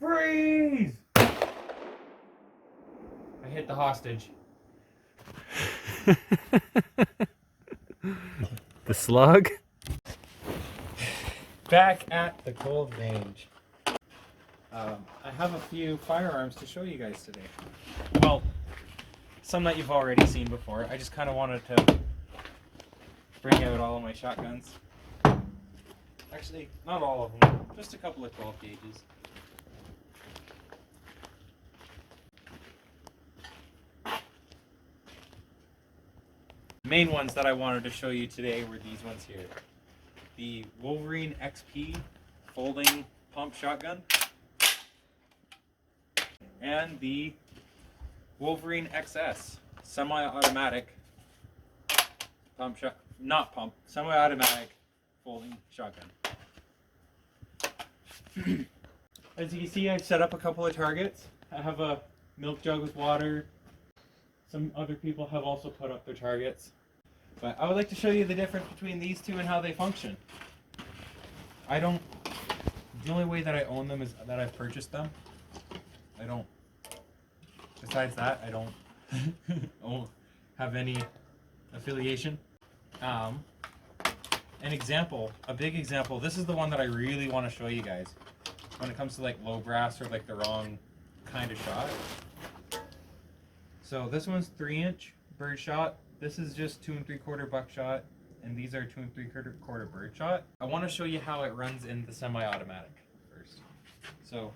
Freeze! I hit the hostage. The slug? Back at the cold range. I have a few firearms to show you guys today. Well, some that you've already seen before. I just kind of wanted to bring out all of my shotguns. Actually, not all of them. Just a couple of 12 gauges. The main ones that I wanted to show you today were these ones here. The Wolverine-XP folding pump shotgun and the Wolverine-XS semi-automatic semi-automatic folding shotgun. As you can see, I've set up a couple of targets. I have a milk jug with water. Some other people have also put up their targets. But I would like to show you the difference between these two and how they function. The only way that I own them is that I've purchased them. Besides that, I don't have any affiliation. A big example, this is the one that I really want to show you guys when it comes to like low brass or like the wrong kind of shot. So this one's 3-inch bird shot. This is just 2 3/4 buckshot, and these are 2 3/4 bird shot. I want to show you how it runs in the semi-automatic first. So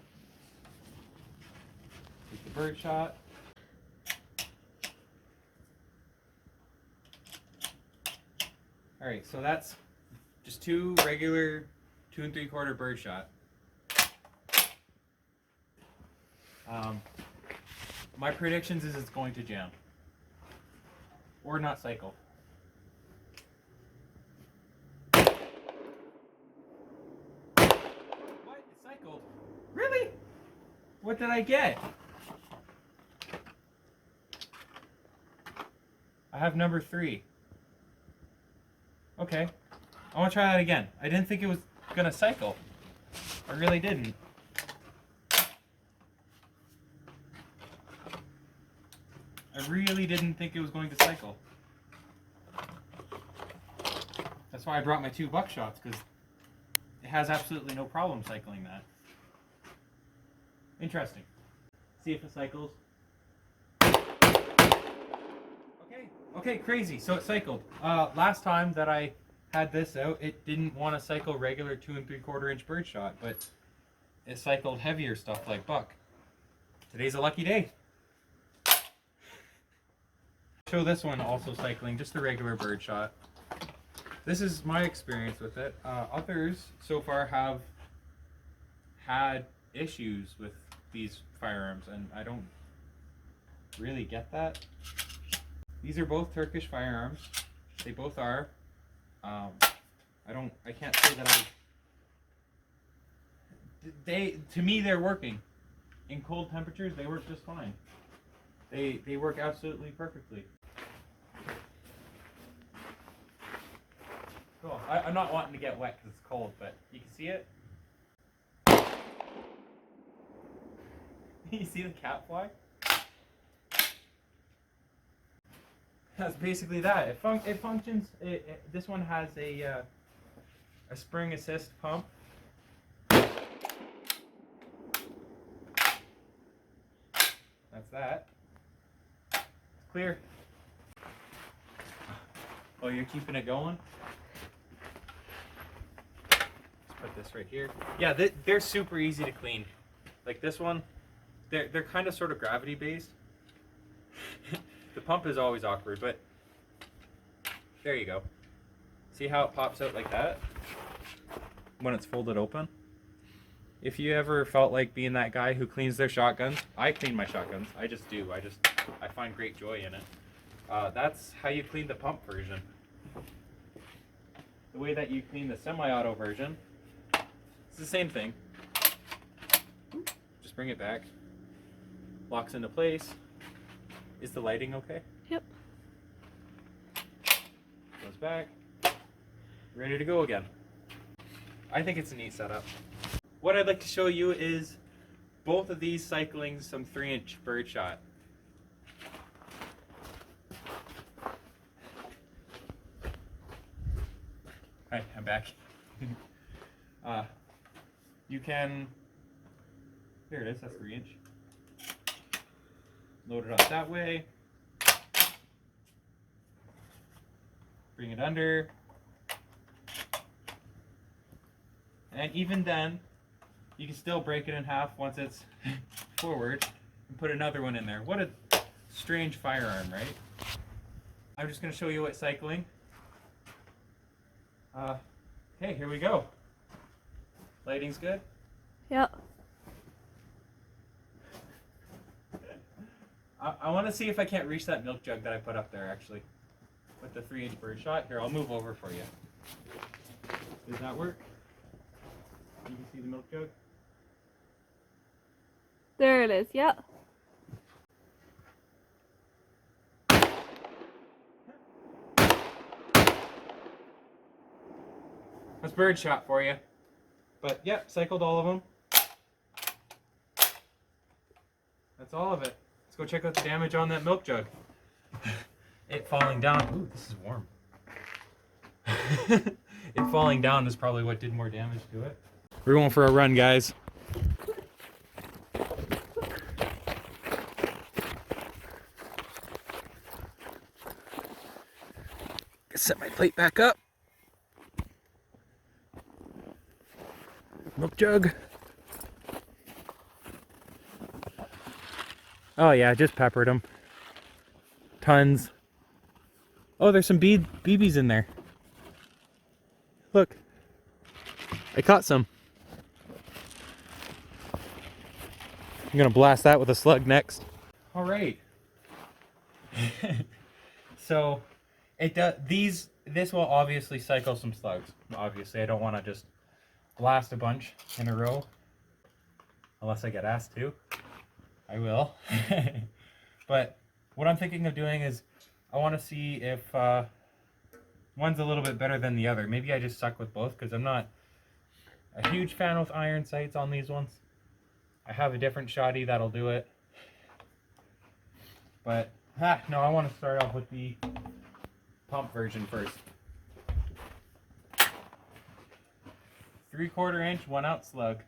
take the bird shot. All right, so that's just 2 regular 2 3/4 bird shot. My predictions is it's going to jam. Or not cycle. What? It cycled? Really? What did I get? I have number 3. Okay. I want to try that again. I didn't think it was going to cycle. I really didn't. I really didn't think it was going to cycle. That's why I brought my 2 buckshots, because it has absolutely no problem cycling that. Interesting. See if it cycles. Okay, crazy. So it cycled. Last time that I had this out, it didn't want to cycle regular 2 3/4-inch birdshot, but it cycled heavier stuff like buck. Today's a lucky day. Show this one also cycling, just a regular birdshot. This is my experience with it. Others so far have had issues with these firearms, and I don't really get that. These are both Turkish firearms. They both are. I can't say that to me, they're working. In cold temperatures, they work just fine. They work absolutely perfectly. Cool. I'm not wanting to get wet because it's cold, but you can see it. You see the cat fly? That's basically that. It functions. This one has a spring assist pump. That's that. It's clear. Oh, you're keeping it going? Let's put this right here. Yeah, they're super easy to clean. Like this one, they're kind of sort of gravity based. The pump is always awkward, but there you go. See how it pops out like that when it's folded open? If you ever felt like being that guy who cleans their shotguns, I clean my shotguns. I just do. I find great joy in it. That's how you clean the pump version. The way that you clean the semi-auto version, it's the same thing. Just bring it back. Locks into place. Is the lighting okay? Yep. Goes back. Ready to go again. I think it's a neat setup. What I'd like to show you is both of these cycling some 3-inch birdshot. Hi, I'm back. You can, there it is, that's 3-inch. Load it up that way. Bring it under. And even then, you can still break it in half once it's forward and put another one in there. What a strange firearm, right? I'm just going to show you what cycling. Okay, here we go. Lighting's good? Yep. I want to see if I can't reach that milk jug that I put up there, actually. With the 3-inch birdshot. Here, I'll move over for you. Does that work? You can see the milk jug? There it is, yep. That's birdshot for you. But, yep, cycled all of them. That's all of it. Let's go check out the damage on that milk jug. It falling down. Ooh, this is warm. It falling down is probably what did more damage to it. We're going for a run, guys. Set my plate back up. Milk jug. Oh yeah, just peppered them. Tons. Oh, there's some BBs in there. Look. I caught some. I'm gonna blast that with a slug next. All right. So it does. This will obviously cycle some slugs. Obviously, I don't want to just blast a bunch in a row, unless I get asked to. I will. But what I'm thinking of doing is, I want to see if one's a little bit better than the other. Maybe I just suck with both because I'm not a huge fan with iron sights on these ones. I have a different shotty that'll do it. But, no, I want to start off with the pump version first. 3/4 inch, 1-ounce slug.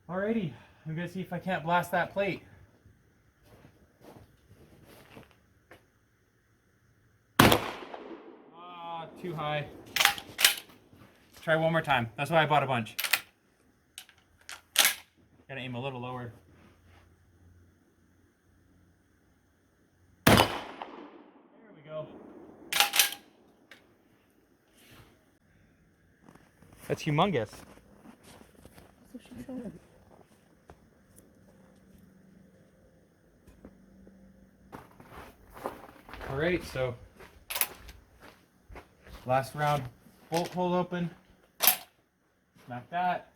Alrighty, I'm gonna see if I can't blast that plate. Ah, too high. Try one more time. That's why I bought a bunch. Gotta aim a little lower. There we go. That's humongous. That's what she said. Alright, so last round, bolt hole open. Smack that.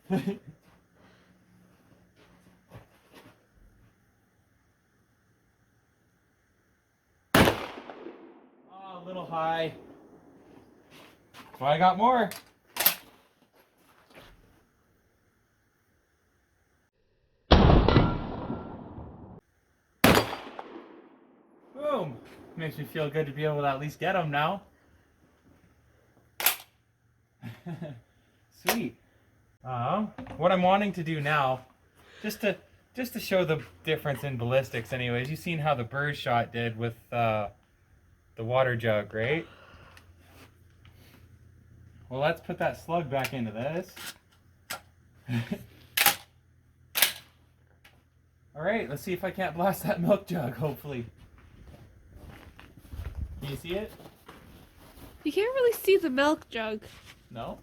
Oh, a little high. That's why I got more. Boom! Makes me feel good to be able to at least get them now. Sweet. What I'm wanting to do now, just to show the difference in ballistics anyways, you've seen how the birdshot did with the water jug, right? Well, let's put that slug back into this. Alright, let's see if I can't blast that milk jug, hopefully. Can you see it? You can't really see the milk jug. No?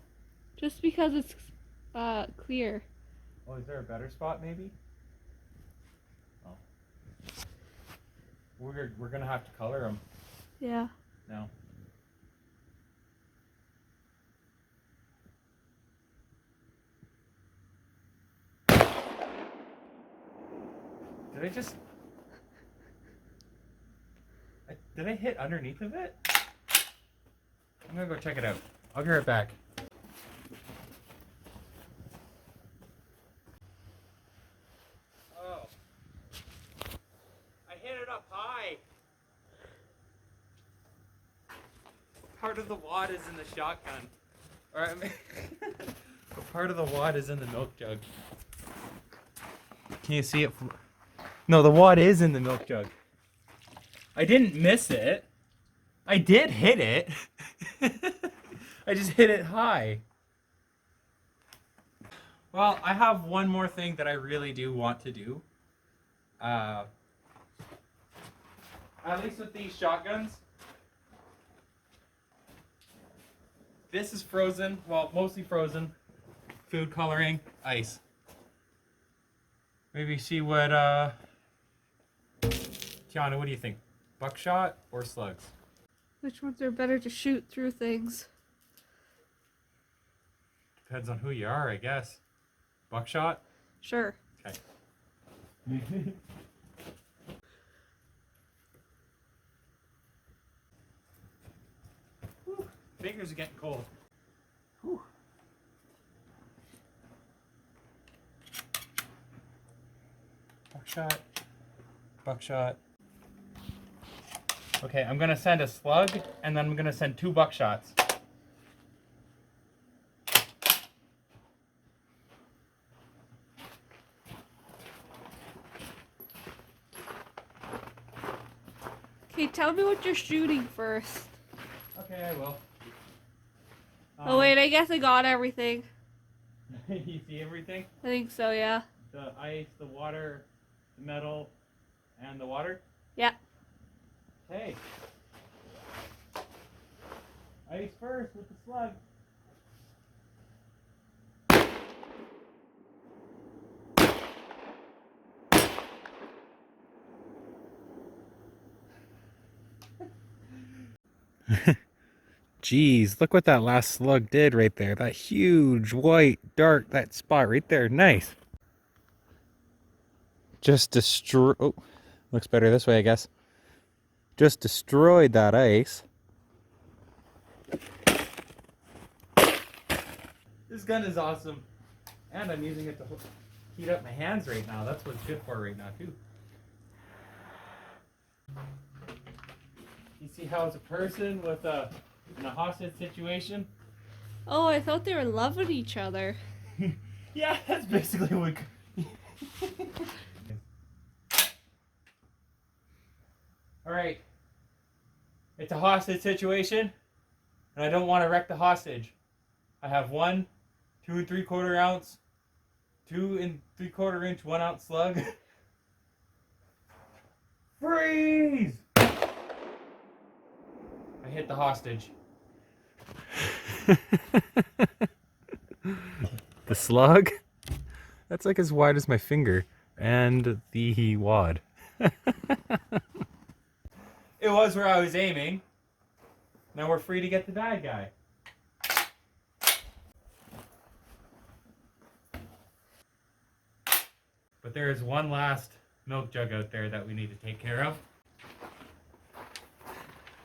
Just because it's clear. Oh, is there a better spot maybe? Oh. We're gonna have to color them Yeah. now. Did I just... Did I hit underneath of it? I'm gonna go check it out. I'll be right back. wad is in the shotgun? Or I mean, what part of the wad is in the milk jug? Can you see it? No, the wad is in the milk jug. I didn't miss it. I did hit it. I just hit it high. Well, I have one more thing that I really do want to do. At least with these shotguns. This is frozen, well, mostly frozen. Food coloring, ice. Maybe see what, Tiana, what do you think? Buckshot or slugs? Which ones are better to shoot through things? Depends on who you are, I guess. Buckshot? Sure. Okay. Fingers are getting cold. Whew. Buckshot. Buckshot. Okay, I'm gonna send a slug and then I'm gonna send 2 buckshots. Okay, tell me what you're shooting first. Okay, I will. Oh wait, I guess I got everything. You see everything? I think so, yeah. The ice, the water, the metal, and the water? Yeah. Okay. Ice first with the slug. Jeez, look what that last slug did right there. That huge, white, dark, that spot right there. Nice. Just destroy... Oh, looks better this way, I guess. Just destroyed that ice. This gun is awesome. And I'm using it to heat up my hands right now. That's what it's good for right now, too. You see how it's a person with in a hostage situation? Oh, I thought they were loving each other. Yeah, that's basically what... Alright. It's a hostage situation, and I don't want to wreck the hostage. I have 1 2 3/4 ounce, 2 3/4 inch 1 ounce slug. Freeze! I hit the hostage. The slug? That's like as wide as my finger. And the wad. It was where I was aiming. Now we're free to get the bad guy. But there is one last milk jug out there that we need to take care of.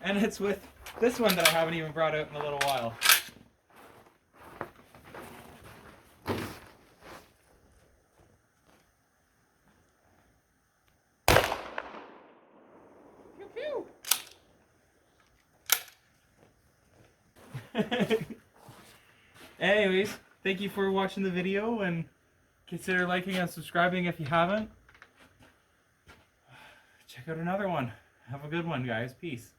And it's with this one that I haven't even brought out in a little while. Pew pew. Anyways, thank you for watching the video and consider liking and subscribing if you haven't. Check out another one. Have a good one, guys. Peace.